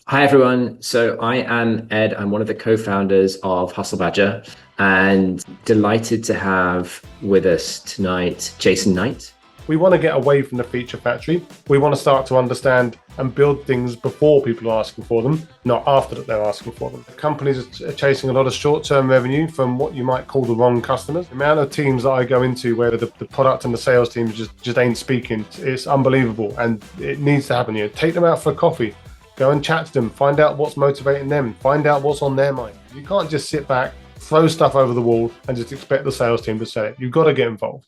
Hi everyone. So I am Ed. I'm one of the co-founders of Hustle Badger and delighted to have with us tonight Jason Knight. We want to get away from the feature factory. We want to start to understand and build things before people are asking for them, not after that they're asking for them. Companies are chasing a lot of short-term revenue from what you might call the wrong customers. The amount of teams that I go into where the product and the sales team just ain't speaking, it's unbelievable, and it needs to happen. Take them out for a coffee. Go and chat to them, find out what's motivating them, find out what's on their mind. You can't just sit back, throw stuff over the wall, and just expect the sales team to sell it. You've got to get involved.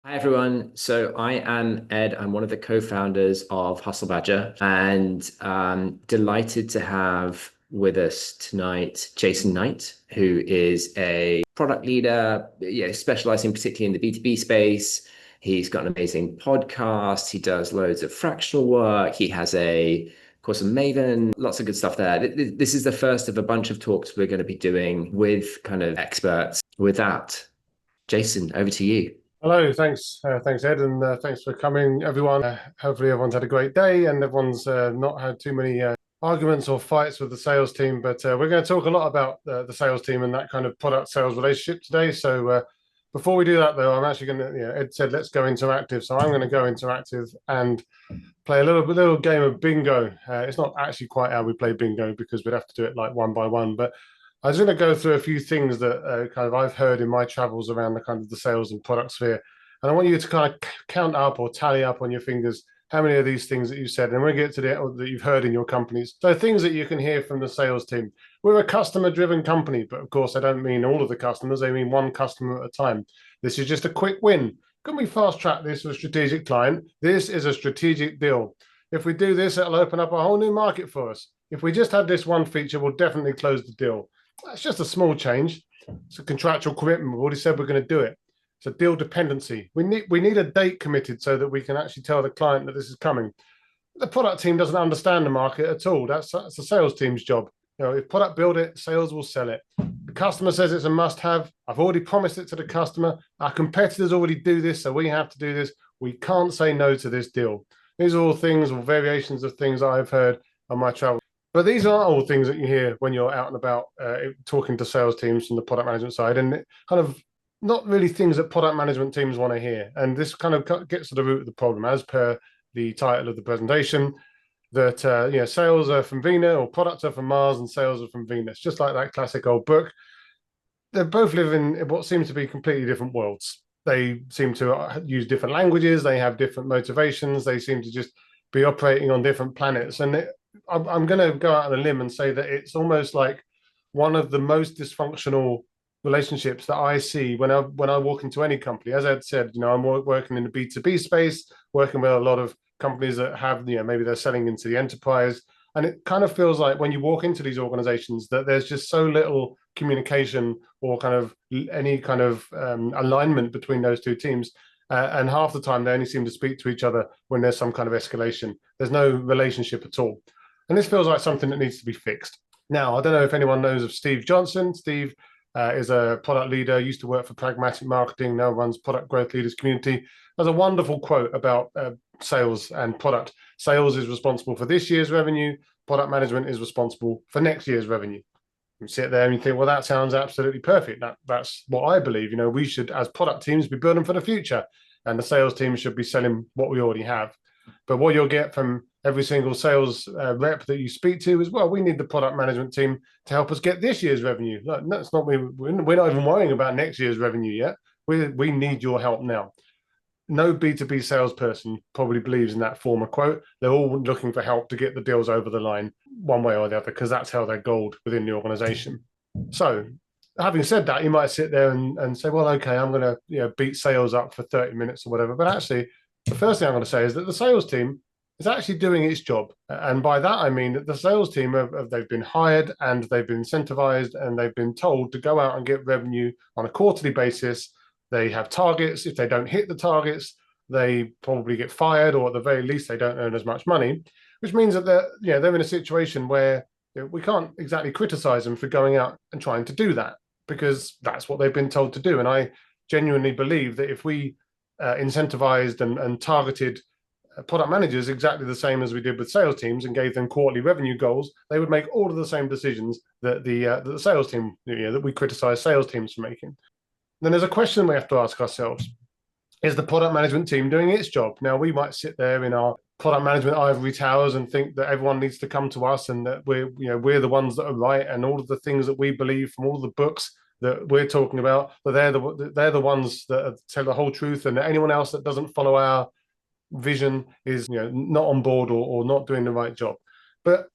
Hi everyone. So I am Ed. I'm one of the co-founders of Hustle Badger and delighted to have with us tonight Jason Knight, who is a product leader, specializing particularly in the B2B space. He's got an amazing podcast. He does loads of fractional work. He has a course of Maven, lots of good stuff there. This is the first of a bunch of talks we're going to be doing with kind of experts. With that, Jason, over to you. Hello, thanks, Ed, and thanks for coming, everyone. Hopefully, everyone's had a great day and everyone's not had too many arguments or fights with the sales team. But we're going to talk a lot about the sales team and that kind of product sales relationship today. So before we do that, though, I'm actually going to, Ed said, let's go interactive. So I'm going to go interactive and play a little game of bingo. It's not actually quite how we play bingo because we'd have to do it like one by one, but I was going to go through a few things that kind of I've heard in my travels around the kind of the sales and product sphere, and I want you to kind of count up or tally up on your fingers how many of these things that you said, and we'll get to the that you've heard in your companies. So things that you can hear from the sales team. We're a customer-driven company, but of course, I don't mean all of the customers. I mean one customer at a time. This is just a quick win. Can we fast track this with a strategic client? This is a strategic deal. If we do this, it'll open up a whole new market for us. If we just have this one feature, we'll definitely close the deal. That's just a small change. It's a contractual commitment. We've already said we're going to do it. It's a deal dependency. We need a date committed so that we can actually tell the client that this is coming. The product team doesn't understand the market at all. That's the sales team's job. If product build it, sales will sell it. The customer says it's a must-have. I've already promised it to the customer. Our competitors already do this, so we have to do this. We can't say no to this deal. These are all things or variations of things I've heard on my travel. But these aren't all things that you hear when you're out and about talking to sales teams from the product management side, and it kind of not really things that product management teams want to hear. And this kind of gets to the root of the problem, as per the title of the presentation, that sales are from Venus or products are from Mars and sales are from Venus, just like that classic old book. They both live in what seems to be completely different worlds. They seem to use different languages. They have different motivations. They seem to just be operating on different planets. And I'm going to go out on a limb and say that it's almost like one of the most dysfunctional relationships that I see when I walk into any company. As Ed said, I'm working in the B2B space, working with a lot of companies that have, maybe they're selling into the enterprise. And it kind of feels like when you walk into these organizations that there's just so little communication or kind of any kind of alignment between those two teams. And half the time they only seem to speak to each other when there's some kind of escalation. There's no relationship at all. And this feels like something that needs to be fixed. Now, I don't know if anyone knows of Steve Johnson. Steve is a product leader, used to work for Pragmatic Marketing, now runs Product Growth Leaders Community. There's a wonderful quote about sales and product. Sales is responsible for this year's revenue. Product management is responsible for next year's revenue. You sit there and you think, well, that sounds absolutely perfect. That's what I believe. We should, as product teams, be building for the future. And the sales team should be selling what we already have. But what you'll get from every single sales rep that you speak to is, well, we need the product management team to help us get this year's revenue. No, that's not, we're not even worrying about next year's revenue yet. We need your help now. No B2B salesperson probably believes in that former quote. They're all looking for help to get the deals over the line one way or the other, because that's how they're gold within the organization. So having said that, you might sit there and say, well, okay, I'm going to beat sales up for 30 minutes or whatever. But actually, the first thing I'm going to say is that the sales team is actually doing its job. And by that, I mean that the sales team, they've been hired and they've been incentivized and they've been told to go out and get revenue on a quarterly basis. They have targets. If they don't hit the targets, they probably get fired, or at the very least, they don't earn as much money, which means that they're in a situation where we can't exactly criticize them for going out and trying to do that, because that's what they've been told to do. And I genuinely believe that if we incentivized and targeted product managers exactly the same as we did with sales teams and gave them quarterly revenue goals, they would make all of the same decisions that the sales team, that we criticize sales teams for making. Then there's a question we have to ask ourselves: is the product management team doing its job? Now, we might sit there in our product management ivory towers and think that everyone needs to come to us and that we're the ones that are right, and all of the things that we believe from all of the books that we're talking about, that they're the ones that tell the whole truth, and that anyone else that doesn't follow our vision is not on board or not doing the right job. But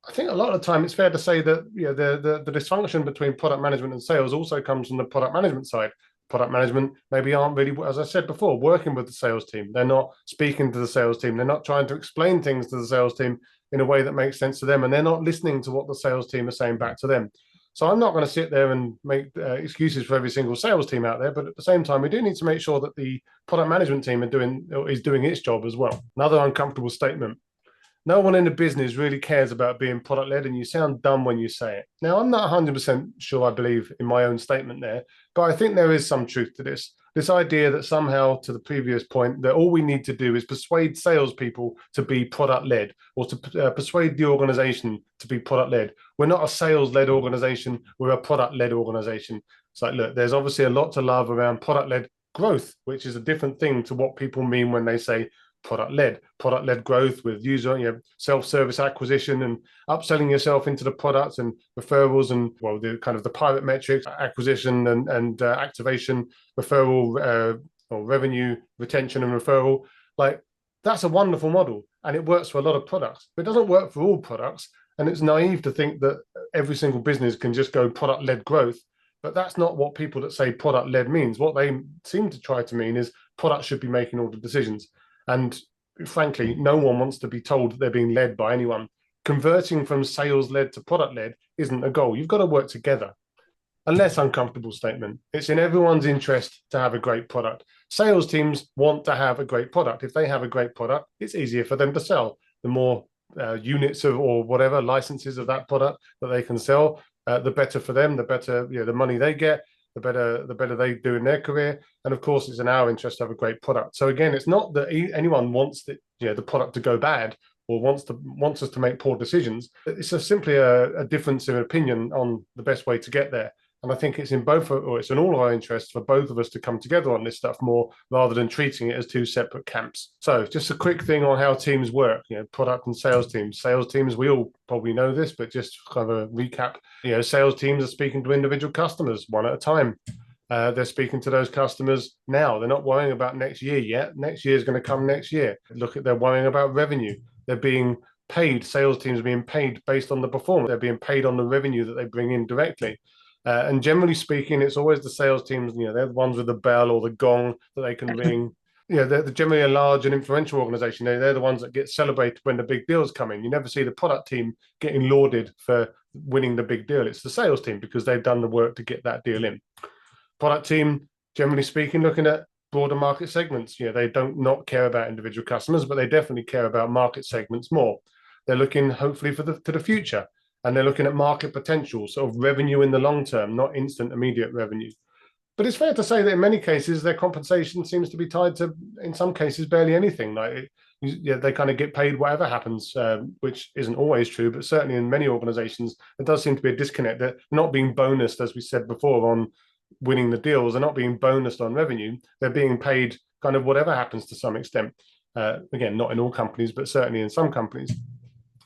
I think a lot of the time it's fair to say that the dysfunction between product management and sales also comes from the product management side. Product management maybe aren't really, as I said before, working with the sales team. They're not speaking to the sales team. They're not trying to explain things to the sales team in a way that makes sense to them, and they're not listening to what the sales team are saying back to them. So I'm not going to sit there and make excuses for every single sales team out there, but at the same time, we do need to make sure that the product management team is doing its job as well. Another uncomfortable statement: no one in the business really cares about being product led, and you sound dumb when you say it. Now, I'm not 100% sure I believe in my own statement there, but I think there is some truth to this. This idea that somehow, to the previous point, that all we need to do is persuade salespeople to be product led, or to persuade the organization to be product led. We're not a sales led organization, we're a product led organization. It's like, look, there's obviously a lot to love around product led growth, which is a different thing to what people mean when they say product-led growth with user, self-service acquisition and upselling yourself into the products and referrals, and the kind of the pirate metrics, acquisition and activation, referral or revenue retention and referral. Like, that's a wonderful model and it works for a lot of products, but it doesn't work for all products. And it's naive to think that every single business can just go product-led growth. But that's not what people that say product-led means. What they seem to try to mean is products should be making all the decisions. And frankly, no one wants to be told that they're being led by anyone. Converting from sales-led to product-led isn't a goal. You've got to work together. A less uncomfortable statement: it's in everyone's interest to have a great product. Sales teams want to have a great product. If they have a great product, it's easier for them to sell. The more units or whatever licenses of that product that they can sell, the better for them, the better the money they get, the better they do in their career. And of course, it's in our interest to have a great product. So again, it's not that anyone wants the product to go bad or wants us to make poor decisions. It's simply a difference in opinion on the best way to get there. And I think it's in all our interests for both of us to come together on this stuff more, rather than treating it as two separate camps. So just a quick thing on how teams work, product and sales teams. Sales teams, we all probably know this, but just kind of a recap. Sales teams are speaking to individual customers one at a time. They're speaking to those customers now. They're not worrying about next year yet. Next year is going to come next year. They're worrying about revenue. They're being paid. Sales teams are being paid based on the performance. They're being paid on the revenue that they bring in directly. And generally speaking, it's always the sales teams, they're the ones with the bell or the gong that they can ring. They're generally a large and influential organization. They're the ones that get celebrated when the big deals come in. You never see the product team getting lauded for winning the big deal. It's the sales team, because they've done the work to get that deal in. Product team, generally speaking, looking at broader market segments. They don't not care about individual customers, but they definitely care about market segments more. They're looking hopefully to the future. And they're looking at market potential, sort of revenue in the long term, not instant, immediate revenue. But it's fair to say that in many cases, their compensation seems to be tied to, in some cases, barely anything. They kind of get paid whatever happens, which isn't always true, but certainly in many organizations, there does seem to be a disconnect. They're not being bonused, as we said before, on winning the deals. They're not being bonused on revenue. They're being paid kind of whatever happens to some extent. Again, not in all companies, but certainly in some companies.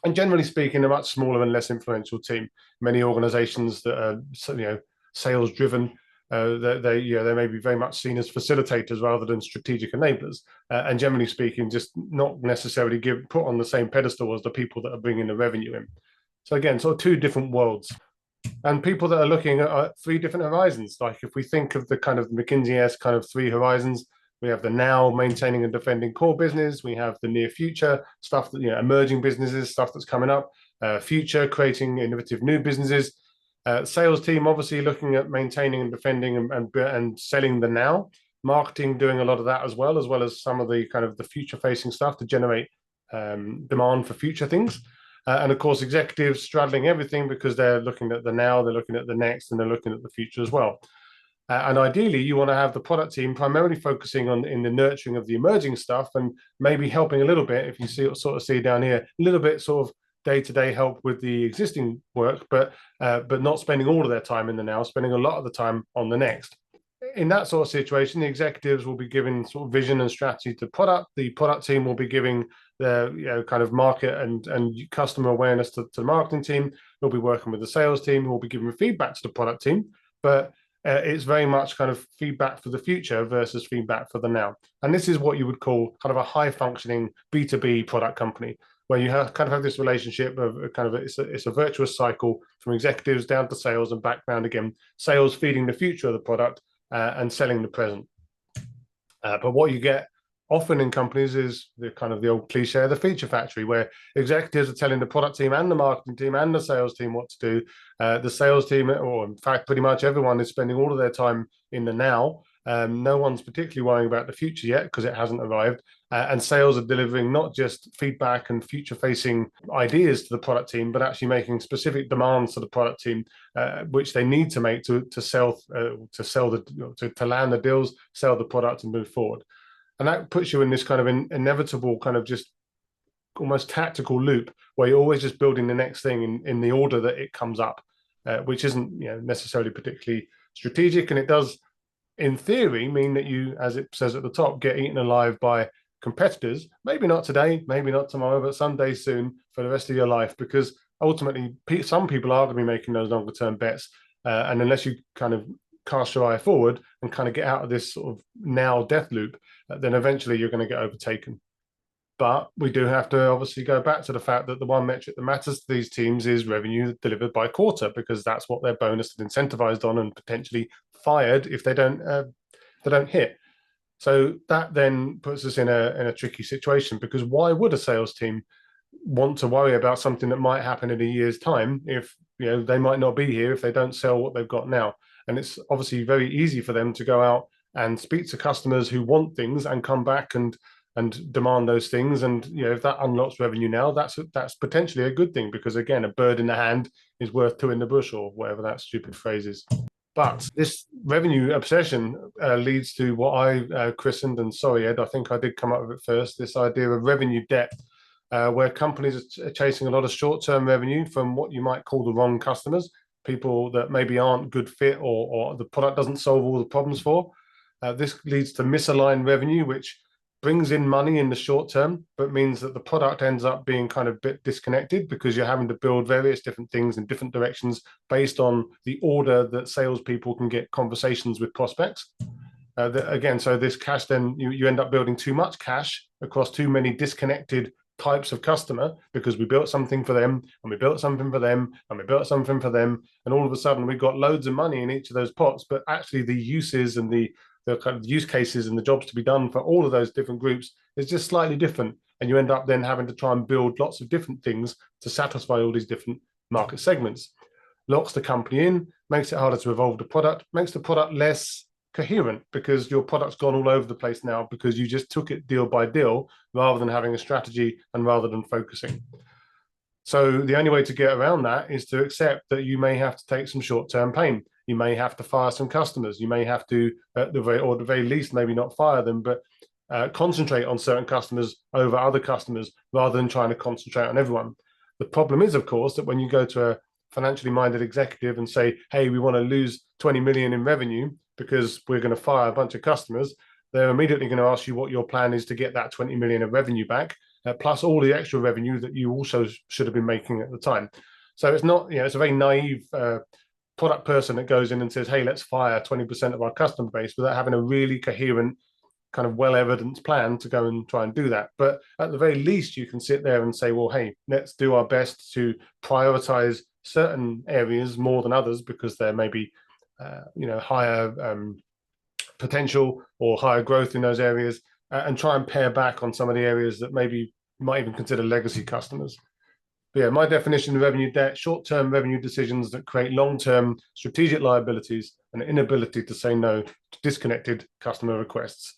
And generally speaking, a much smaller and less influential team. Many organizations that are sales driven, they may be very much seen as facilitators rather than strategic enablers. And generally speaking, just not necessarily put on the same pedestal as the people that are bringing the revenue in. So again, sort of two different worlds. And people that are looking at three different horizons. Like if we think of the kind of McKinsey-esque kind of three horizons, we have the now, maintaining and defending core business. We have the near future stuff, that emerging businesses, stuff that's coming up. Future, creating innovative new businesses. Sales team obviously looking at maintaining and defending and selling the now. Marketing doing a lot of that as well as some of the kind of the future facing stuff to generate demand for future things. And of course, executives straddling everything, because they're looking at the now, they're looking at the next, and they're looking at the future as well. And ideally, you want to have the product team primarily focusing on in the nurturing of the emerging stuff and maybe helping a little bit, if you see down here, a little bit sort of day-to-day help with the existing work, but not spending all of their time in the now, spending a lot of the time on the next. In that sort of situation, the executives will be giving sort of vision and strategy to product. The product team will be giving the kind of market and customer awareness to the marketing team. They'll be working with the sales team, who will be giving feedback to the product team. But it's very much kind of feedback for the future versus feedback for the now. And this is what you would call kind of a high functioning B2B product company, where you have this relationship of it's a virtuous cycle from executives down to sales and back round again. Sales feeding the future of the product and selling the present. But what you get often in companies is the old cliche, the feature factory, where executives are telling the product team and the marketing team and the sales team what to do. The sales team, or in fact, pretty much everyone is spending all of their time in the now. No one's particularly worrying about the future yet because it hasn't arrived. And sales are delivering not just feedback and future-facing ideas to the product team, but actually making specific demands to the product team, which they need to make to land the deals, sell the product, and move forward. And that puts you in this kind of inevitable kind of just almost tactical loop where you're always just building the next thing in the order that it comes up, which isn't necessarily particularly strategic. And it does, in theory, mean that you, as it says at the top, get eaten alive by competitors. Maybe not today, maybe not tomorrow, but someday soon for the rest of your life, because ultimately some people are going to be making those longer term bets. And unless you kind of cast your eye forward and kind of get out of this sort of now death loop, then eventually you're going to get overtaken. But we do have to obviously go back to the fact that the one metric that matters to these teams is revenue delivered by quarter, because that's what they're bonused and incentivized on, and potentially fired if they don't hit. So that then puts us in a tricky situation, because why would a sales team want to worry about something that might happen in a year's time if they might not be here if they don't sell what they've got now? And it's obviously very easy for them to go out and speak to customers who want things and come back and demand those things. And if that unlocks revenue now, that's potentially a good thing, because again, a bird in the hand is worth two in the bush, or whatever that stupid phrase is. But this revenue obsession leads to what I christened, and sorry, Ed, I think I did come up with it first, this idea of revenue debt, where companies are chasing a lot of short-term revenue from what you might call the wrong customers, people that maybe aren't good fit, or the product doesn't solve all the problems for. This leads to misaligned revenue, which brings in money in the short term, but means that the product ends up being kind of a bit disconnected, because you're having to build various different things in different directions based on the order that salespeople can get conversations with prospects. So this cash, then you end up building too much cash across too many disconnected types of customer, because we built something for them, and we built something for them, and we built something for them, and all of a sudden we've got loads of money in each of those pots, but actually the uses and the kind of use cases and the jobs to be done for all of those different groups is just slightly different. And you end up then having to try and build lots of different things to satisfy all these different market segments. Locks the company in, makes it harder to evolve the product, makes the product less coherent, because your product's gone all over the place now, because you just took it deal by deal rather than having a strategy and rather than focusing. So the only way to get around that is to accept that you may have to take some short-term pain. You may have to fire some customers. You may have to, at the very least, maybe not fire them, but concentrate on certain customers over other customers rather than trying to concentrate on everyone. The problem is, of course, that when you go to a financially minded executive and say, hey, we want to lose 20 million in revenue because we're going to fire a bunch of customers, they're immediately going to ask you what your plan is to get that 20 million of revenue back, plus all the extra revenue that you also should have been making at the time. So it's not, it's a very naive product person that goes in and says, hey, let's fire 20% of our customer base, without having a really coherent, kind of well-evidenced plan to go and try and do that. But at the very least, you can sit there and say, well, hey, let's do our best to prioritize certain areas more than others, because there may be higher potential or higher growth in those areas, and try and pare back on some of the areas that maybe you might even consider legacy customers. But yeah, my definition of revenue debt: short-term revenue decisions that create long-term strategic liabilities and an inability to say no to disconnected customer requests.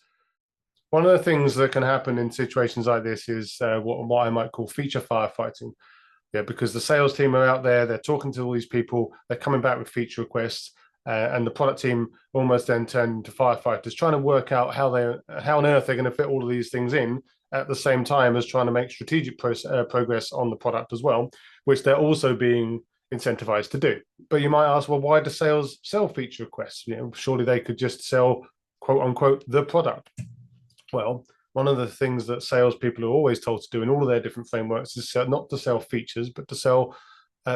One of the things that can happen in situations like this is what I might call feature firefighting. Yeah, because the sales team are out there, they're talking to all these people, they're coming back with feature requests, and the product team almost then turned into firefighters, trying to work out how on earth they're going to fit all of these things in at the same time as trying to make strategic progress on the product as well, which they're also being incentivized to do. But you might ask, well, why do sales sell feature requests? Surely they could just sell, quote unquote, the product. Well, one of the things that salespeople are always told to do in all of their different frameworks is not to sell features, but to sell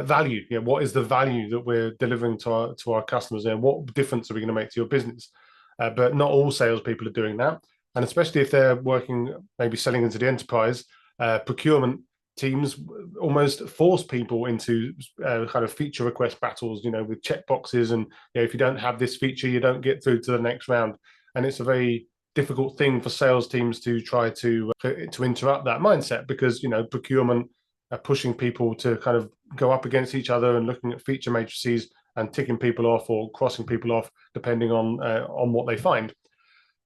value. What is the value that we're delivering to our customers, and what difference are we going to make to your business? But not all salespeople are doing that, and especially if they're working, maybe selling into the enterprise, procurement teams almost force people into kind of feature request battles, with checkboxes, and if you don't have this feature, you don't get through to the next round, and it's a very difficult thing for sales teams to try to interrupt that mindset, because procurement are pushing people to kind of go up against each other and looking at feature matrices and ticking people off or crossing people off depending on what they find.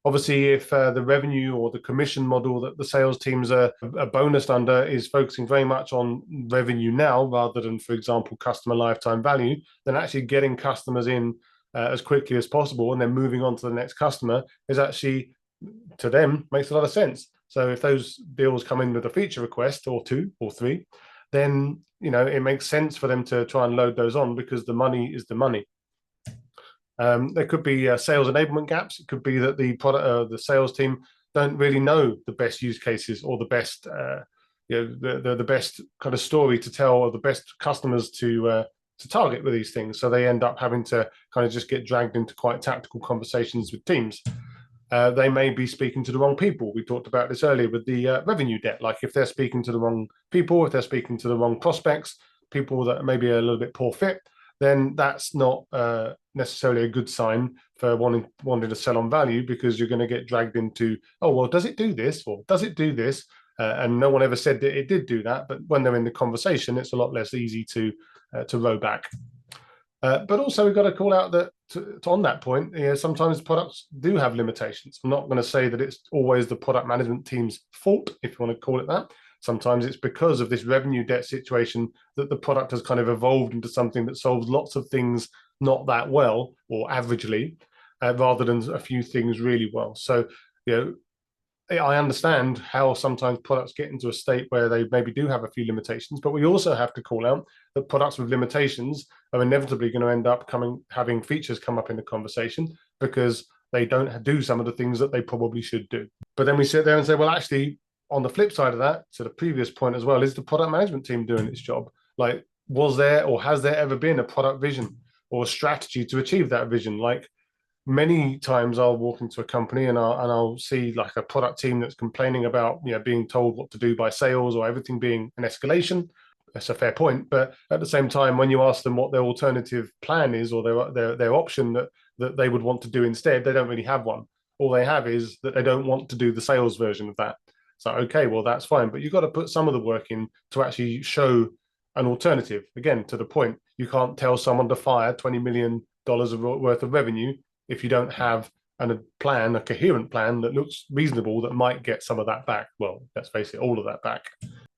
Obviously, if the revenue or the commission model that the sales teams are bonused under is focusing very much on revenue now rather than, for example, customer lifetime value, then actually getting customers in as quickly as possible and then moving on to the next customer is actually, to them, makes a lot of sense. So if those deals come in with a feature request or 2 or 3, then it makes sense for them to try and load those on, because the money is the money. There could be sales enablement gaps. It could be that the sales team don't really know the best use cases or the best the best kind of story to tell, or the best customers to target with these things. So they end up having to kind of just get dragged into quite tactical conversations with teams. They may be speaking to the wrong people. We talked about this earlier with the revenue debt. Like if they're speaking to the wrong people, if they're speaking to the wrong prospects, people that maybe are a little bit poor fit, then that's not necessarily a good sign for wanting to sell on value, because you're going to get dragged into, oh, well, does it do this, or does it do this? And no one ever said that it did do that. But when they're in the conversation, it's a lot less easy to row back. But also, we've got to call out that on that point, sometimes products do have limitations. I'm not going to say that it's always the product management team's fault, if you want to call it that. Sometimes it's because of this revenue debt situation that the product has kind of evolved into something that solves lots of things not that well or averagely, rather than a few things really well. So, I understand how sometimes products get into a state where they maybe do have a few limitations, but we also have to call out that products with limitations are inevitably going to end up having features come up in the conversation, because they don't do some of the things that they probably should do. But then we sit there and say, well, actually, on the flip side of that, to the previous point as well, is the product management team doing its job? Like, was there or has there ever been a product vision or a strategy to achieve that vision? Like, many times I'll walk into a company and I'll see like a product team that's complaining about being told what to do by sales, or everything being an escalation. That's a fair point, but at the same time, when you ask them what their alternative plan is, or their option that they would want to do instead, they don't really have one. All they have is that they don't want to do the sales version of that. So, okay, well, that's fine, but you've got to put some of the work in to actually show an alternative. Again, to the point, you can't tell someone to fire $20 million worth of revenue if you don't have a coherent plan that looks reasonable, that might get some of that back. Well, let's face it, all of that back.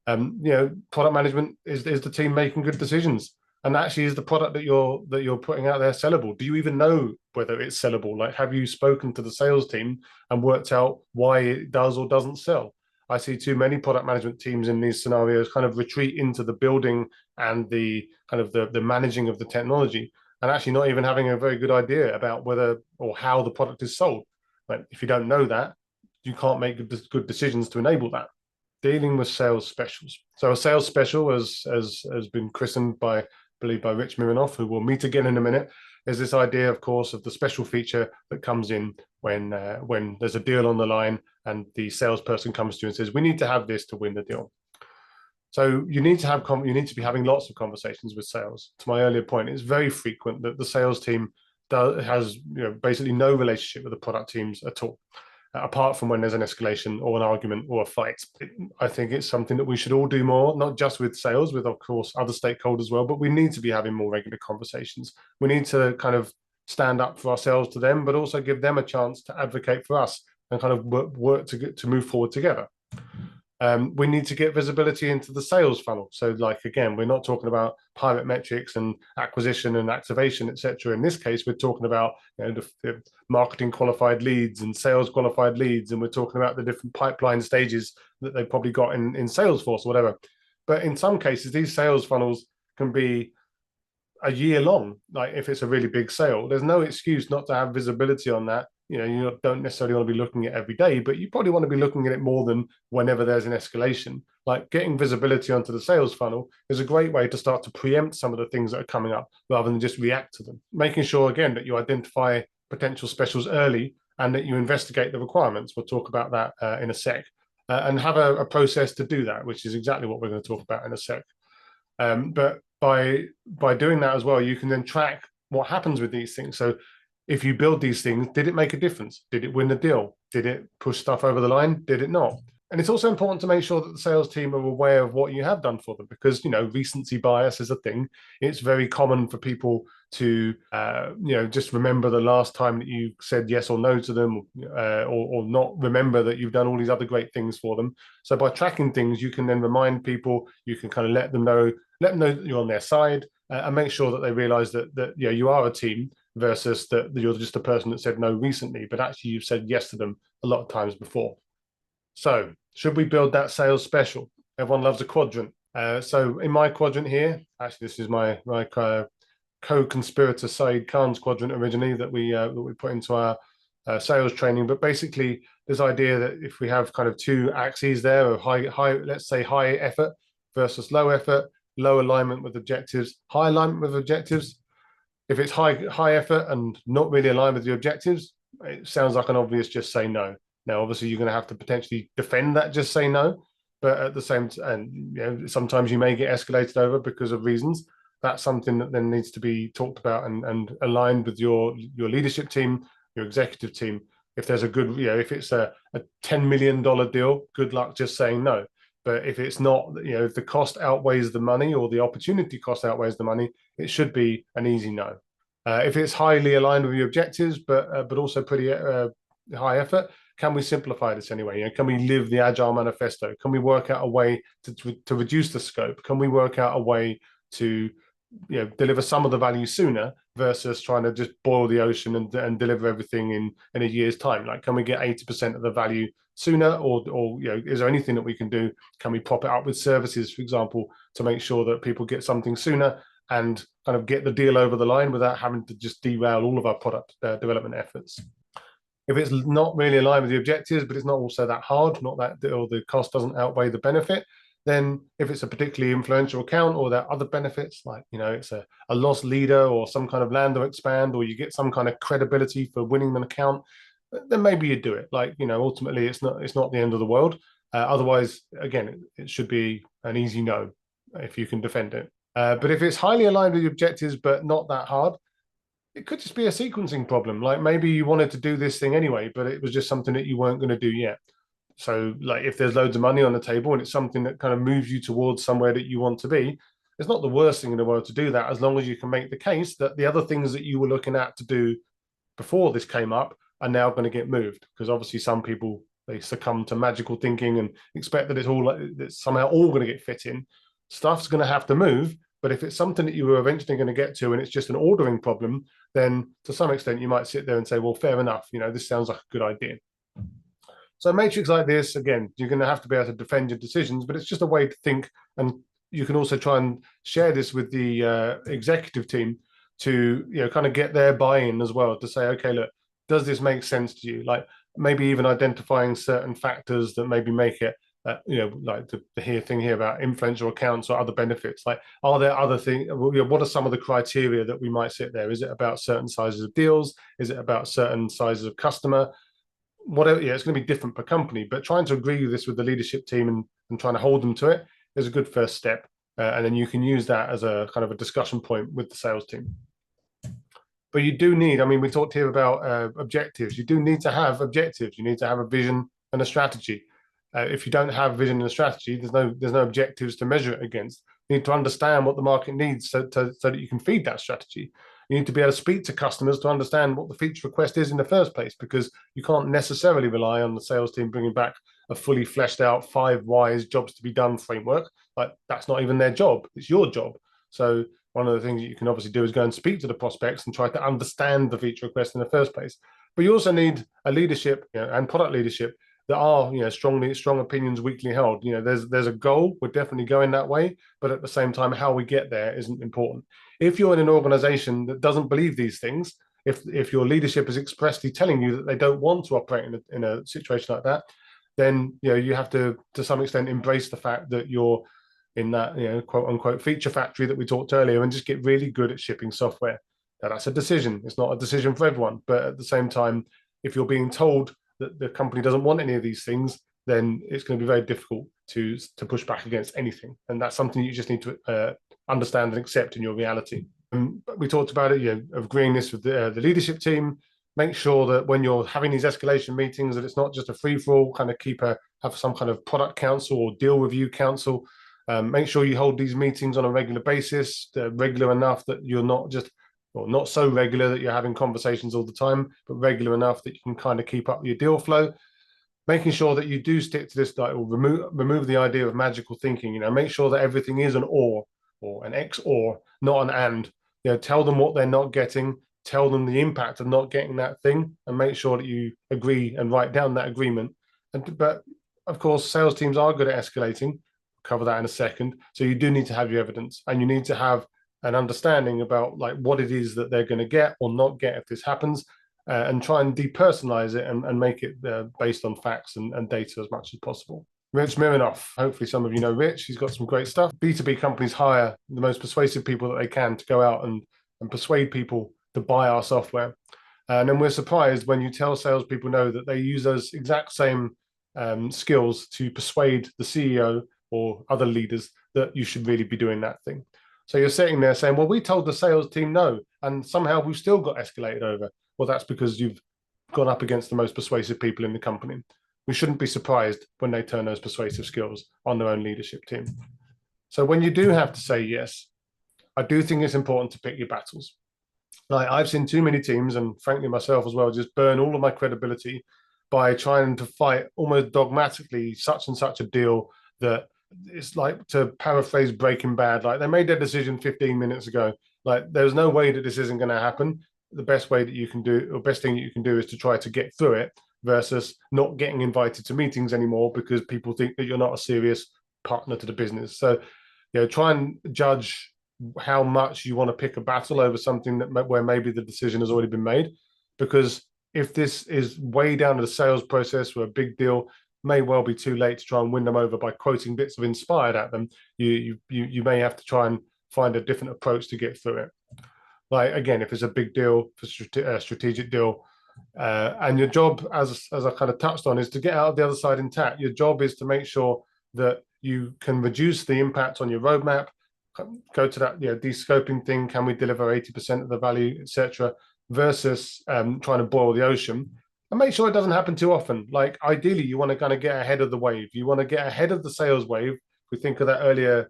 Product management is the team making good decisions, and actually, is the product that you're putting out there sellable? Do you even know whether it's sellable? Like, have you spoken to the sales team and worked out why it does or doesn't sell? I see too many product management teams in these scenarios kind of retreat into the building and the kind of the managing of the technology, and actually not even having a very good idea about whether or how the product is sold. But if you don't know that, you can't make good decisions to enable that. Dealing with sales specials. So a sales special, as been christened by Rich Miranoff, who we'll meet again in a minute, is this idea, of course, of the special feature that comes in when there's a deal on the line and the salesperson comes to you and says, we need to have this to win the deal. So you need to be having lots of conversations with sales. To my earlier point, it's very frequent that the sales team has basically no relationship with the product teams at all, apart from when there's an escalation or an argument or a fight. I think it's something that we should all do more, not just with sales, with, of course, other stakeholders as well, but we need to be having more regular conversations. We need to kind of stand up for ourselves to them, but also give them a chance to advocate for us and kind of work to move forward together. We need to get visibility into the sales funnel. So, like again, we're not talking about pilot metrics and acquisition and activation, etc. In this case, we're talking about the marketing qualified leads and sales qualified leads, and we're talking about the different pipeline stages that they've probably got in Salesforce or whatever. But in some cases, these sales funnels can be a year long. Like if it's a really big sale, there's no excuse not to have visibility on that. You don't necessarily want to be looking at it every day, but you probably want to be looking at it more than whenever there's an escalation. Like getting visibility onto the sales funnel is a great way to start to preempt some of the things that are coming up rather than just react to them. Making sure, again, that you identify potential specials early and that you investigate the requirements. We'll talk about that in a sec. And have a process to do that, which is exactly what we're going to talk about in a sec. But by doing that as well, you can then track what happens with these things. So if you build these things, did it make a difference? Did it win the deal? Did it push stuff over the line? Did it not? And it's also important to make sure that the sales team are aware of what you have done for them, because recency bias is a thing. It's very common for people to just remember the last time that you said yes or no to them, or not remember that you've done all these other great things for them. So by tracking things, you can then remind people. You can kind of let them know that you're on their side, and make sure that they realize that you are a team versus that you're just a person that said no recently, but actually you've said yes to them a lot of times before. So should we build that sales special? Everyone loves a quadrant. So in my quadrant here, actually this is my co-conspirator Saeed Khan's quadrant originally that we put into our sales training. But basically this idea that if we have kind of two axes there of let's say high effort versus low effort, low alignment with objectives, high alignment with objectives. If it's high effort and not really aligned with your objectives, it sounds like an obvious just say no. Now, obviously, you're going to have to potentially defend that just say no, but at the same time, and sometimes you may get escalated over because of reasons. That's something that then needs to be talked about and aligned with your leadership team, your executive team. If there's a good, if it's a $10 million deal, good luck just saying no. But if it's not, if the cost outweighs the money or the opportunity cost outweighs the money, it should be an easy no. If it's highly aligned with your objectives, but also pretty high effort, can we simplify this anyway? Can we live the Agile Manifesto? Can we work out a way to reduce the scope? Can we work out a way to deliver some of the value sooner versus trying to just boil the ocean and deliver everything in a year's time? Like, can we get 80% of the value sooner, or is there anything that we can do? Can we prop it up with services, for example, to make sure that people get something sooner and kind of get the deal over the line without having to just derail all of our product development efforts? If it's not really aligned with the objectives, but it's not also that hard, not that, or the cost doesn't outweigh the benefit, then if it's a particularly influential account or there are other benefits, like it's a loss leader or some kind of land or expand, or you get some kind of credibility for winning an account, then maybe you do it. Like ultimately, it's not the end of the world. Otherwise, again, it should be an easy no if you can defend it. But if it's highly aligned with the objectives but not that hard, it could just be a sequencing problem. Like maybe you wanted to do this thing anyway, but it was just something that you weren't going to do yet. So like if there's loads of money on the table and it's something that kind of moves you towards somewhere that you want to be, it's not the worst thing in the world to do that, as long as you can make the case that the other things that you were looking at to do before this came up are now going to get moved. Because obviously some people, they succumb to magical thinking and expect that it's somehow all going to get fit in. Stuff's going to have to move. But if it's something that you were eventually going to get to and it's just an ordering problem, then to some extent you might sit there and say, well, fair enough, this sounds like a good idea. So a matrix like this, again, you're going to have to be able to defend your decisions, but it's just a way to think. And you can also try and share this with the executive team to kind of get their buy-in as well, to say, okay, look, does this make sense to you? Like maybe even identifying certain factors that maybe make it like the thing here about influential accounts or other benefits. Like, are there other things? What are some of the criteria that we might sit there? Is it about certain sizes of deals? Is it about certain sizes of customer? Whatever. It's going to be different per company, but trying to agree with this with the leadership team and trying to hold them to it is a good first step. And then you can use that as a kind of a discussion point with the sales team. But you do need, we talked here about objectives. You do need to have objectives. You need to have a vision and a strategy. If you don't have vision and a strategy, there's no objectives to measure it against. You need to understand what the market needs so that you can feed that strategy. You need to be able to speak to customers to understand what the feature request is in the first place, because you can't necessarily rely on the sales team bringing back a fully fleshed out 5 whys jobs to be done framework. Like that's not even their job; it's your job. So one of the things that you can obviously do is go and speak to the prospects and try to understand the feature request in the first place. But you also need a leadership, and product leadership that are, strong opinions weakly held. There's a goal. We're definitely going that way, but at the same time, how we get there isn't important. If you're in an organization that doesn't believe these things, if your leadership is expressly telling you that they don't want to operate in a situation like that, then you have to some extent embrace the fact that you're in that quote unquote feature factory that we talked earlier, and just get really good at shipping software. Now, that's a decision. It's not a decision for everyone, but at the same time, if you're being told that the company doesn't want any of these things, then it's going to be very difficult to push back against anything, and that's something you just need to understand and accept in your reality. We talked about it, agreeing this with the leadership team. Make sure that when you're having these escalation meetings, that it's not just a free for all. Kind of have some kind of product council or deal review council. Make sure you hold these meetings on a regular basis, regular enough that you're not just, or not so regular that you're having conversations all the time, but regular enough that you can kind of keep up your deal flow. Making sure that you do stick to this, or remove the idea of magical thinking. Make sure that everything is an or an X or, not an and. Tell them what they're not getting, tell them the impact of not getting that thing, and make sure that you agree and write down that agreement. But of course, sales teams are good at escalating. Cover that in a second. So you do need to have your evidence, and you need to have an understanding about like what it is that they're going to get or not get if this happens, and try and depersonalize it and make it based on facts and data as much as possible. Rich Miranoff. Hopefully, some of you know Rich. He's got some great stuff. B2B companies hire the most persuasive people that they can to go out and persuade people to buy our software. And then we're surprised when you tell salespeople no that they use those exact same skills to persuade the CEO or other leaders that you should really be doing that thing. So you're sitting there saying, well, we told the sales team no, and somehow we've still got escalated over. Well, that's because you've gone up against the most persuasive people in the company. We shouldn't be surprised when they turn those persuasive skills on their own leadership team. So when you do have to say yes, I do think it's important to pick your battles. Like I've seen too many teams, and frankly myself as well, just burn all of my credibility by trying to fight almost dogmatically such and such a deal that it's like, to paraphrase Breaking Bad, like they made their decision 15 minutes ago. Like there's no way that this isn't going to happen. The best way that you can do, or best thing that you can do, is to try to get through it versus not getting invited to meetings anymore because people think that you're not a serious partner to the business. So, try and judge how much you want to pick a battle over something where maybe the decision has already been made. Because if this is way down to the sales process for a big deal, may well be too late to try and win them over by quoting bits of Inspired at them. You may have to try and find a different approach to get through it. Like again, if it's a big deal, for a strategic deal, and your job, as I kind of touched on, is to get out of the other side intact. Your job is to make sure that you can reduce the impact on your roadmap. Go to that de-scoping thing. Can we deliver 80% of the value, etc., versus trying to boil the ocean. And make sure it doesn't happen too often. Like ideally, you want to kind of get ahead of the wave. You want to get ahead of the sales wave. If we think of that earlier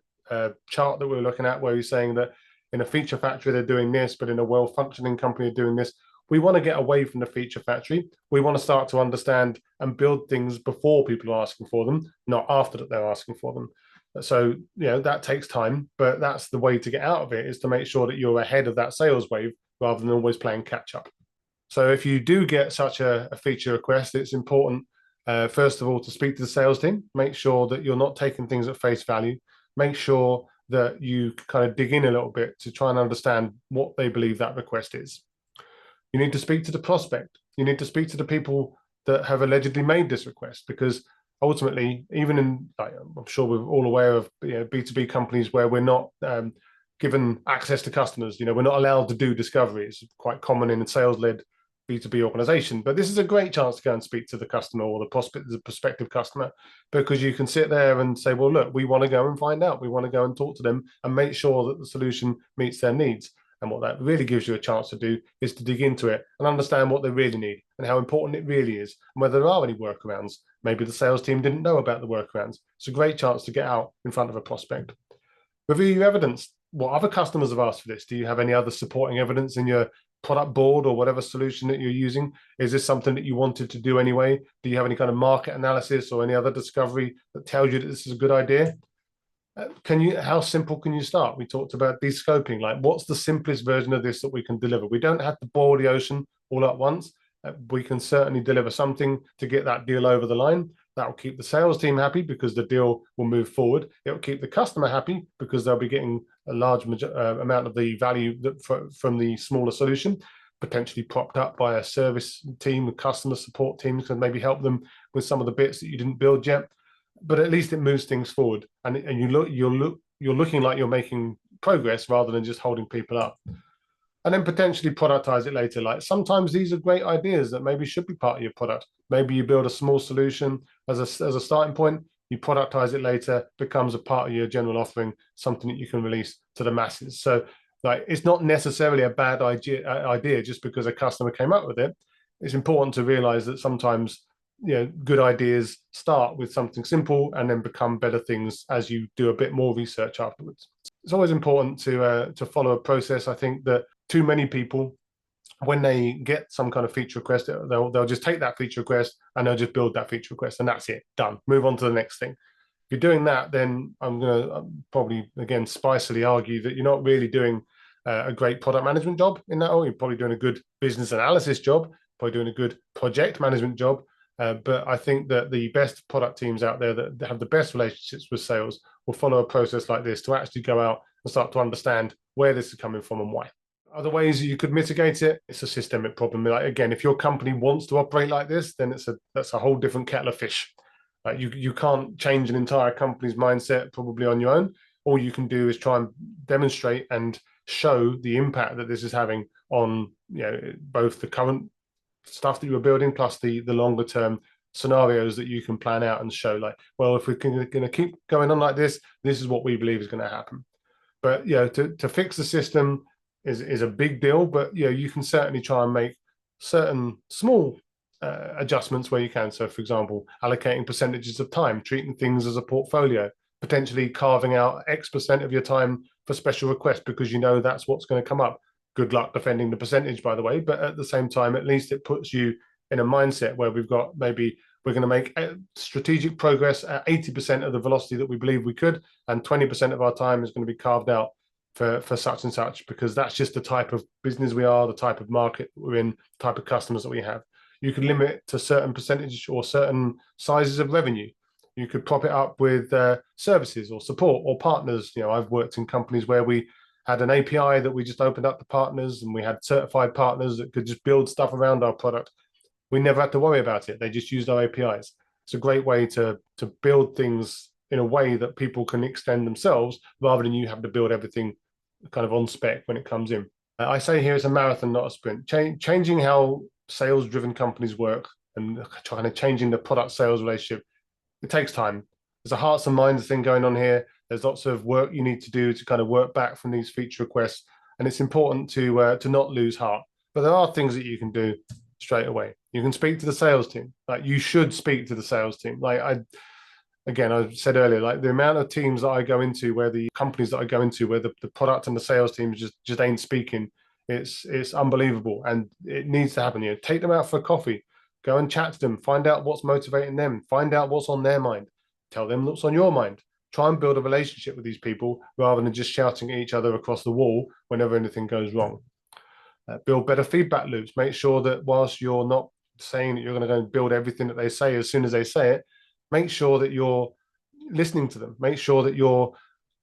chart that we were looking at, where you're saying that in a feature factory they're doing this, but in a well-functioning company they're doing this. We want to get away from the feature factory. We want to start to understand and build things before people are asking for them, not after that they're asking for them. So, that takes time, but that's the way to get out of it, is to make sure that you're ahead of that sales wave rather than always playing catch up. So if you do get such a feature request, it's important, first of all, to speak to the sales team. Make sure that you're not taking things at face value. Make sure that you kind of dig in a little bit to try and understand what they believe that request is. You need to speak to the prospect. You need to speak to the people that have allegedly made this request, because ultimately, even in, I'm sure we're all aware of B2B companies where we're not given access to customers. We're not allowed to do discovery. It's quite common in a sales-led B2B organization, but this is a great chance to go and speak to the customer or the prospective customer, because you can sit there and say, well, look, we want to go and find out. We want to go and talk to them and make sure that the solution meets their needs. And what that really gives you a chance to do is to dig into it and understand what they really need and how important it really is, and whether there are any workarounds. Maybe the sales team didn't know about the workarounds. It's a great chance to get out in front of a prospect. Review your evidence. What other customers have asked for this? Do you have any other supporting evidence in your product board or whatever solution that you're using? Is this something that you wanted to do anyway? Do you have any kind of market analysis or any other discovery that tells you that this is a good idea? How simple can you start? We talked about de-scoping, like what's the simplest version of this that we can deliver? We don't have to boil the ocean all at once. We can certainly deliver something to get that deal over the line. That will keep the sales team happy because the deal will move forward. It will keep the customer happy because they'll be getting a large amount of the value from the smaller solution, potentially propped up by a service team, customer support teams can maybe help them with some of the bits that you didn't build yet. But at least it moves things forward, and you're looking like you're making progress rather than just holding people up. And then potentially productize it later. Like sometimes these are great ideas that maybe should be part of your product. Maybe you build a small solution as a starting point, you productize it later, becomes a part of your general offering, something that you can release to the masses. So like it's not necessarily a bad idea just because a customer came up with it. It's important to realize that sometimes good ideas start with something simple and then become better things as you do a bit more research afterwards. It's always important to follow a process. I think that too many people, when they get some kind of feature request, they'll just take that feature request and they'll just build that feature request and that's it, done. Move on to the next thing. If you're doing that, then I'm going to probably again spicily argue that you're not really doing a great product management job in that. Or you're probably doing a good business analysis job, probably doing a good project management job. But I think that the best product teams out there that have the best relationships with sales will follow a process like this to actually go out and start to understand where this is coming from and why. Other ways you could mitigate it, it's a systemic problem. Like again, if your company wants to operate like this, then that's a whole different kettle of fish. Like you can't change an entire company's mindset probably on your own. All you can do is try and demonstrate and show the impact that this is having on both the current stuff that you were building plus the longer term scenarios that you can plan out and show like, well, if we're going to keep going on like this is what we believe is going to happen. But to fix the system is a big deal, but you can certainly try and make certain small adjustments where you can. So for example, allocating percentages of time, treating things as a portfolio, potentially carving out X% of your time for special requests because that's what's going to come up. Good luck defending the percentage, by the way, but at the same time, at least it puts you in a mindset where maybe we're going to make strategic progress at 80% of the velocity that we believe we could, and 20% of our time is going to be carved out for such and such, because that's just the type of business we are, the type of market we're in, the type of customers that we have. You could limit it to certain percentage or certain sizes of revenue. You could prop it up with services or support or partners. I've worked in companies where we had an API that we just opened up to partners, and we had certified partners that could just build stuff around our product. We never had to worry about it. They just used our APIs. It's a great way to build things in a way that people can extend themselves rather than you have to build everything kind of on spec when it comes in. I say here it's a marathon, not a sprint. Changing how sales-driven companies work and trying to changing the product sales relationship, it takes time. There's a hearts and minds thing going on here. There's lots of work you need to do to kind of work back from these feature requests, and it's important to not lose heart. But there are things that you can do straight away. You can speak to the sales team. Like you should speak to the sales team. Like I said earlier, like the amount of teams that I go into, where the companies that I go into, where the product and the sales team just ain't speaking, it's unbelievable, and it needs to happen. Take them out for a coffee, go and chat to them, find out what's motivating them, find out what's on their mind, tell them what's on your mind. Try and build a relationship with these people rather than just shouting at each other across the wall whenever anything goes wrong. Build better feedback loops. Make sure that whilst you're not saying that you're going to go and build everything that they say as soon as they say it, make sure that you're listening to them. Make sure that you're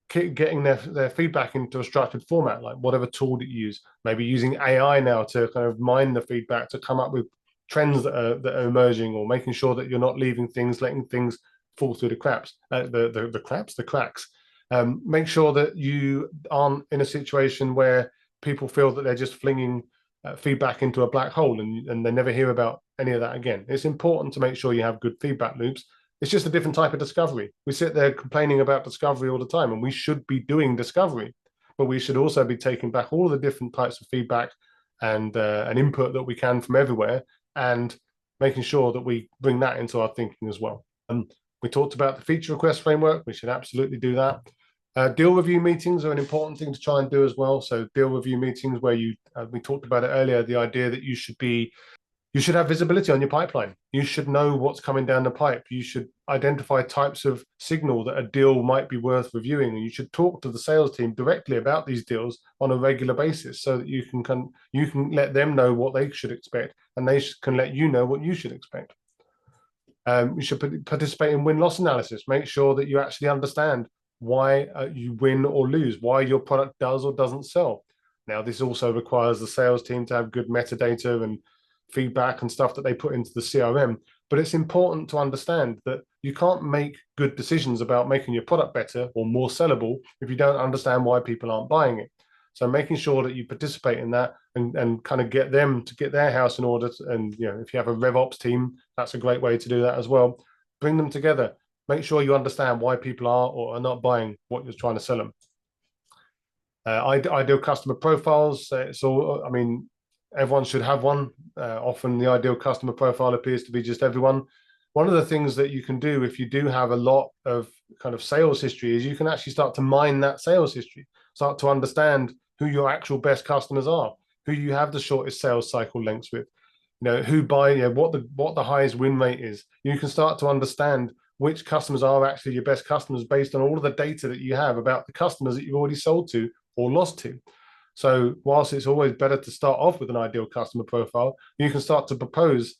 getting their feedback into a structured format, like whatever tool that you use. Maybe using AI now to kind of mine the feedback to come up with trends that are emerging, or making sure that you're not letting things fall through the cracks. Make sure that you aren't in a situation where people feel that they're just flinging feedback into a black hole and they never hear about any of that again. It's important to make sure you have good feedback loops. It's just a different type of discovery. We sit there complaining about discovery all the time, and we should be doing discovery, but we should also be taking back all the different types of feedback and input that we can from everywhere, and making sure that we bring that into our thinking as well. We talked about the feature request framework. We should absolutely do that. Deal review meetings are an important thing to try and do as well. So deal review meetings where we talked about it earlier, the idea that you should have visibility on your pipeline. You should know what's coming down the pipe. You should identify types of signal that a deal might be worth reviewing, and you should talk to the sales team directly about these deals on a regular basis, so that you can let them know what they should expect, and they can let you know what you should expect. You should participate in win-loss analysis. Make sure that you actually understand why you win or lose, why your product does or doesn't sell. Now, this also requires the sales team to have good metadata and feedback and stuff that they put into the CRM. But it's important to understand that you can't make good decisions about making your product better or more sellable if you don't understand why people aren't buying it. So making sure that you participate in that and kind of get them to get their house in order. And if you have a RevOps team, that's a great way to do that as well. Bring them together. Make sure you understand why people are or are not buying what you're trying to sell them. Ideal customer profiles. It's all. I mean, everyone should have one. Often the ideal customer profile appears to be just everyone. One of the things that you can do if you do have a lot of kind of sales history is you can actually start to mine that sales history, start to understand who your actual best customers are, who you have the shortest sales cycle lengths with, who buy, what the highest win rate is. You can start to understand which customers are actually your best customers based on all of the data that you have about the customers that you've already sold to or lost to. So whilst it's always better to start off with an ideal customer profile, you can start to propose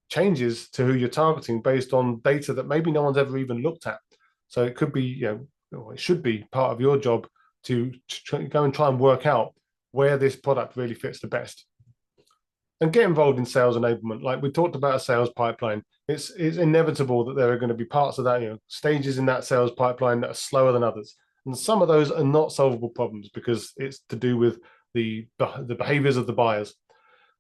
changes to who you're targeting based on data that maybe no one's ever even looked at. So it could be, it should be part of your job to go and try and work out where this product really fits the best. And get involved in sales enablement. Like we talked about a sales pipeline, it's inevitable that there are going to be parts of that, stages in that sales pipeline that are slower than others. And some of those are not solvable problems because it's to do with the behaviors of the buyers.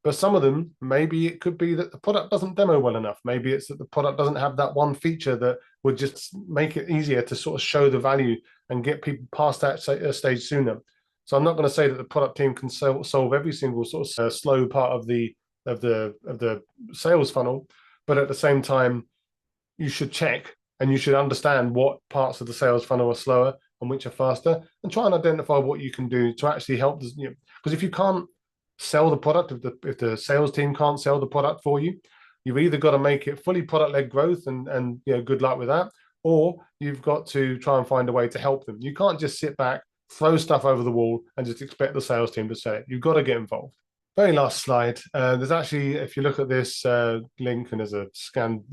But some of them, maybe it could be that the product doesn't demo well enough. Maybe it's that the product doesn't have that one feature that would just make it easier to sort of show the value and get people past that stage sooner. So I'm not going to say that the product team can solve every single sort of slow part of the sales funnel, but at the same time, you should check and you should understand what parts of the sales funnel are slower and which are faster, and try and identify what you can do to actually help. Because if you can't sell the product, if the sales team can't sell the product for you, you've either got to make it fully product-led growth and good luck with that, or you've got to try and find a way to help them. You can't just sit back, throw stuff over the wall, and just expect the sales team to sell it. You've got to get involved. Very last slide. There's actually, if you look at this link, and there's a scan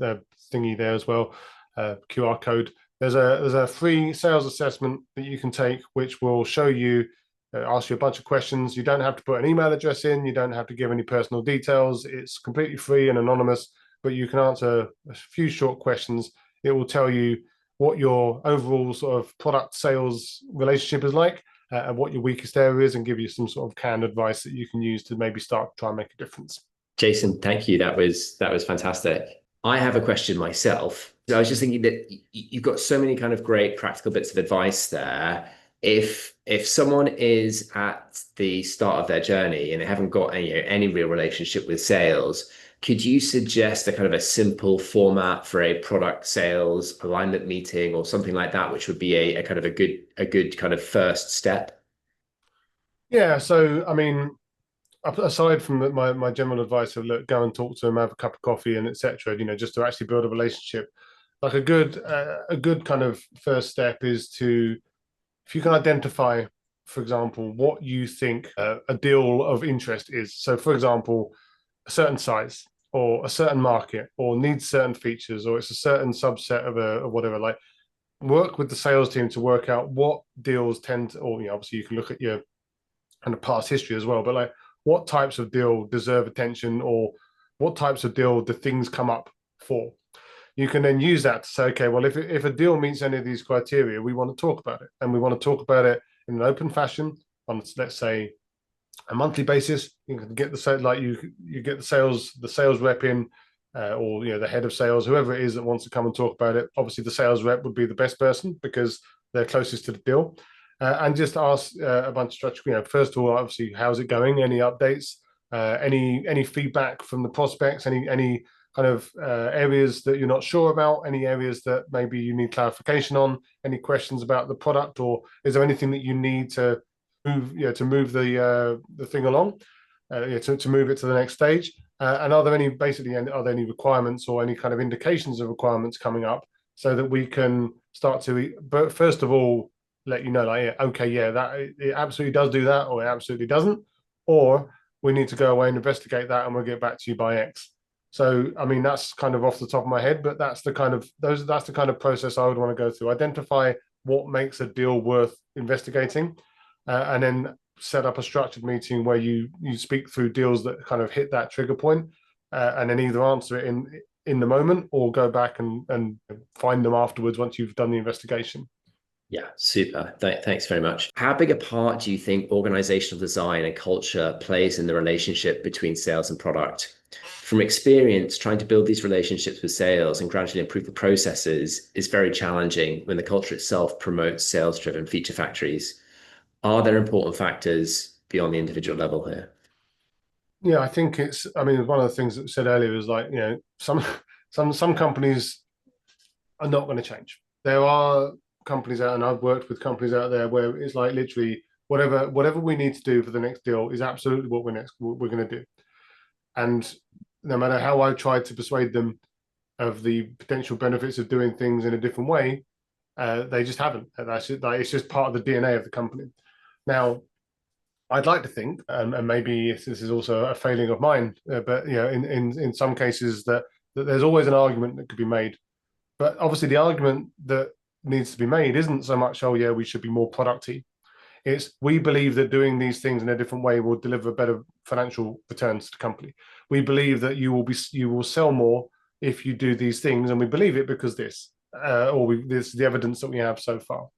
thingy there as well, QR code. There's a free sales assessment that you can take, which will show you, ask you a bunch of questions. You don't have to put an email address in. You don't have to give any personal details. It's completely free and anonymous, but you can answer a few short questions. It will tell you what your overall sort of product sales relationship is like, and what your weakest area is, and give you some sort of canned advice that you can use to maybe start try and make a difference. Jason, thank you. That was fantastic. I have a question myself. So I was just thinking that you've got so many kind of great practical bits of advice there. If someone is at the start of their journey and they haven't got any real relationship with sales, could you suggest a kind of a simple format for a product sales alignment meeting or something like that, which would be a kind of a good kind of first step? Yeah. So I mean, aside from my general advice of look, go and talk to them, have a cup of coffee, and etc. Just to actually build a relationship. Like a good kind of first step is to, if you can identify, for example, what you think a deal of interest is. So, for example, a certain size or a certain market or needs certain features or it's a certain subset of whatever. Like, work with the sales team to work out what deals tend to, or obviously you can look at your kind of past history as well, but like what types of deal deserve attention or what types of deal do things come up for. You can then use that to say, okay, well, if a deal meets any of these criteria, we want to talk about it, and we want to talk about it in an open fashion on, let's say, a monthly basis. You can get you get the sales rep in, or the head of sales, whoever it is that wants to come and talk about it. Obviously, the sales rep would be the best person because they're closest to the deal, and just ask a bunch of structure. First of all, obviously, how's it going? Any updates? Any feedback from the prospects? Any kind of areas that you're not sure about, any areas that maybe you need clarification on, any questions about the product, or is there anything that you need to move the thing along, to move it to the next stage? And are there any requirements or any kind of indications of requirements coming up so that we can start to, but first of all, let you know, like, yeah, okay, yeah, that it absolutely does do that, or it absolutely doesn't, or we need to go away and investigate that, and we'll get back to you by X. So, I mean, that's kind of off the top of my head, but that's the kind of process I would want to go through. Identify what makes a deal worth investigating, and then set up a structured meeting where you speak through deals that kind of hit that trigger point, and then either answer it in the moment or go back and find them afterwards once you've done the investigation. Yeah, super. Thanks very much. How big a part do you think organizational design and culture plays in the relationship between sales and product? From experience, trying to build these relationships with sales and gradually improve the processes is very challenging when the culture itself promotes sales-driven feature factories. Are there important factors beyond the individual level here? Yeah, I think it's. I mean, one of the things that was said earlier is like, some companies are not going to change. There are companies out, and I've worked with companies out there where it's like literally whatever we need to do for the next deal is absolutely what we're going to do. And no matter how I try to persuade them of the potential benefits of doing things in a different way, they just haven't. That's just, like, it's just part of the DNA of the company. Now, I'd like to think, and maybe this is also a failing of mine, but in some cases that there's always an argument that could be made. But obviously, the argument that needs to be made isn't so much, oh yeah, we should be more producty. It's we believe that doing these things in a different way will deliver better financial returns to the company. We believe that you will sell more if you do these things, and we believe it because this is the evidence that we have so far.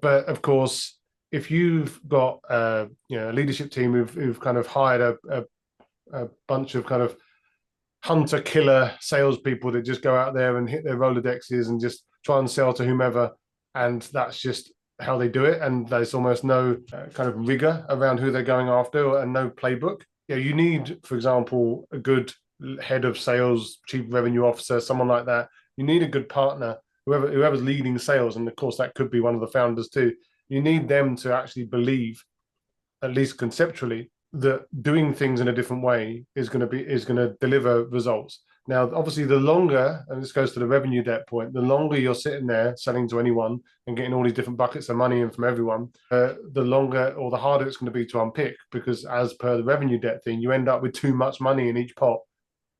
But of course, if you've got a leadership team who've kind of hired a bunch of kind of hunter killer salespeople that just go out there and hit their Rolodexes and just try and sell to whomever, and that's just how they do it, and there's almost no kind of rigor around who they're going after and no playbook. Yeah, you need, for example, a good head of sales, chief revenue officer, someone like that. You need a good partner, whoever's leading sales, and of course that could be one of the founders too. You need them to actually believe, at least conceptually, that doing things in a different way is going to deliver results. Now, obviously, the longer, and this goes to the revenue debt point, the longer you're sitting there selling to anyone and getting all these different buckets of money in from everyone, the longer or the harder it's going to be to unpick, because as per the revenue debt thing, you end up with too much money in each pot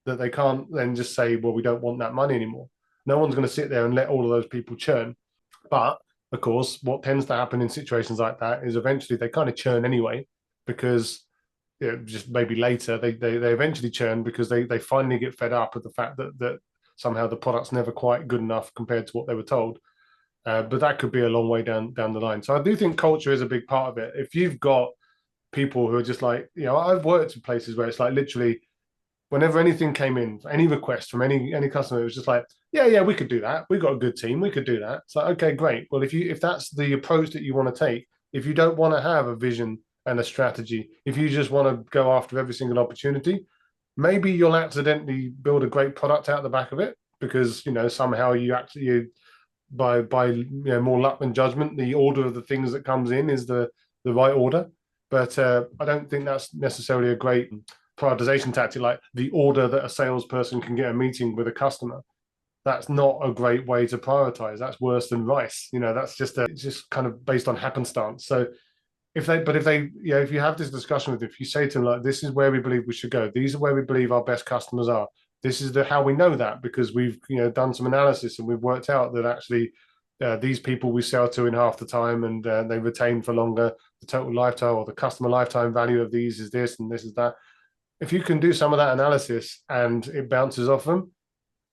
that they can't then just say, well, we don't want that money anymore. No one's going to sit there and let all of those people churn. But of course, what tends to happen in situations like that is eventually they kind of churn anyway, because just maybe later they eventually churn because they finally get fed up with the fact that somehow the product's never quite good enough compared to what they were told. But that could be a long way down the line. So I do think culture is a big part of it. If you've got people who are just like, I've worked in places where it's like literally whenever anything came in, any request from any customer, it was just like, yeah, we could do that. We've got a good team. We could do that. It's like, okay, great. Well, if that's the approach that you want to take, if you don't want to have a vision and a strategy, if you just want to go after every single opportunity, maybe you'll accidentally build a great product out the back of it because somehow by more luck than judgment, the order of the things that comes in is the right order. But I don't think that's necessarily a great prioritization tactic, like the order that a salesperson can get a meeting with a customer. That's not a great way to prioritize. That's worse than rice. That's it's just kind of based on happenstance. So if you have this discussion with them, if you say to them like, this is where we believe we should go, these are where we believe our best customers are, this is how we know that, because we've done some analysis and we've worked out that actually these people we sell to in half the time, and they retain for longer. The total lifetime or the customer lifetime value of these is this and this is that. If you can do some of that analysis and it bounces off them,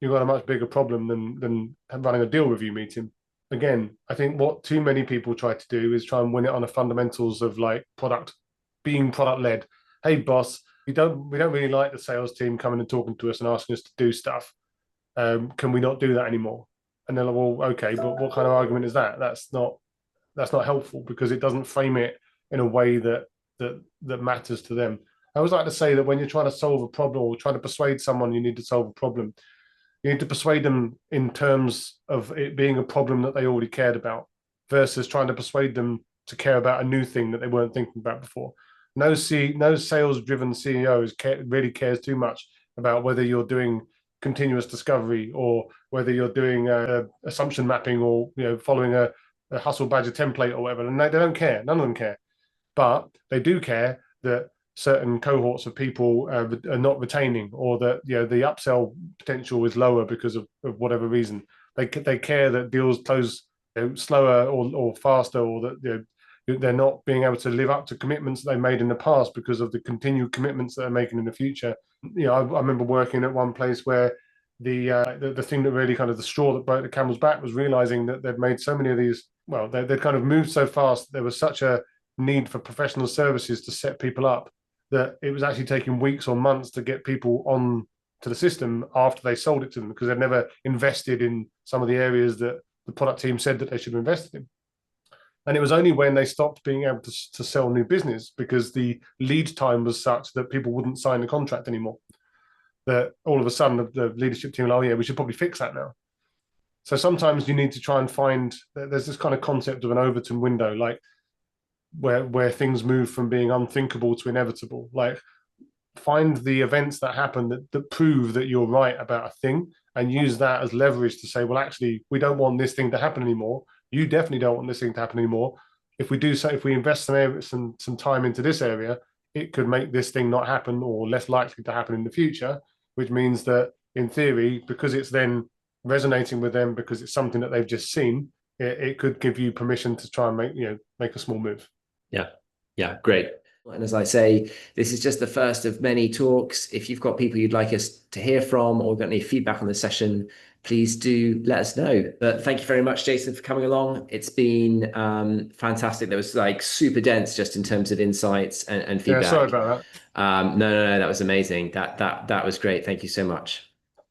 you've got a much bigger problem than running a deal review meeting. Again, I think what too many people try to do is try and win it on the fundamentals of like being product led. Hey boss, we don't really like the sales team coming and talking to us and asking us to do stuff. Can we not do that anymore? And they're like, well, okay, but what kind of argument is that? That's not helpful, because it doesn't frame it in a way that matters to them. I always like to say that when you're trying to solve a problem or trying to persuade someone you need to solve a problem, you need to persuade them in terms of it being a problem that they already cared about versus trying to persuade them to care about a new thing that they weren't thinking about before. No sales-driven CEOs really cares too much about whether you're doing continuous discovery or whether you're doing assumption mapping or following a hustle badger template or whatever. And they don't care. None of them care, but they do care that certain cohorts of people are not retaining, or that the upsell potential is lower because of whatever reason. They care that deals close slower or faster, or that they're not being able to live up to commitments they made in the past because of the continued commitments that they're making in the future. I remember working at one place where the thing that really kind of the straw that broke the camel's back was realizing that they'd made so many of these. Well, they'd kind of moved so fast. There was such a need for professional services to set people up that it was actually taking weeks or months to get people on to the system after they sold it to them, because they'd never invested in some of the areas that the product team said that they should have invested in. And it was only when they stopped being able to sell new business because the lead time was such that people wouldn't sign the contract anymore, that all of a sudden the leadership team were like, oh yeah, we should probably fix that now. So sometimes you need to try and find, there's this kind of concept of an Overton window, like where things move from being unthinkable to inevitable. Like, find the events that happen that prove that you're right about a thing, and use that as leverage to say, well, actually, we don't want this thing to happen anymore. You definitely don't want this thing to happen anymore. If we do so, if we invest some time into this area, it could make this thing not happen or less likely to happen in the future, which means that in theory, because it's then resonating with them because it's something that they've just seen, it could give you permission to try and make a small move. Yeah. Yeah. Great. And as I say, this is just the first of many talks. If you've got people you'd like us to hear from or got any feedback on the session, please do let us know. But thank you very much, Jason, for coming along. It's been fantastic. That was like super dense just in terms of insights and Yeah, sorry feedback. about that. No, that was amazing. That was great. Thank you so much.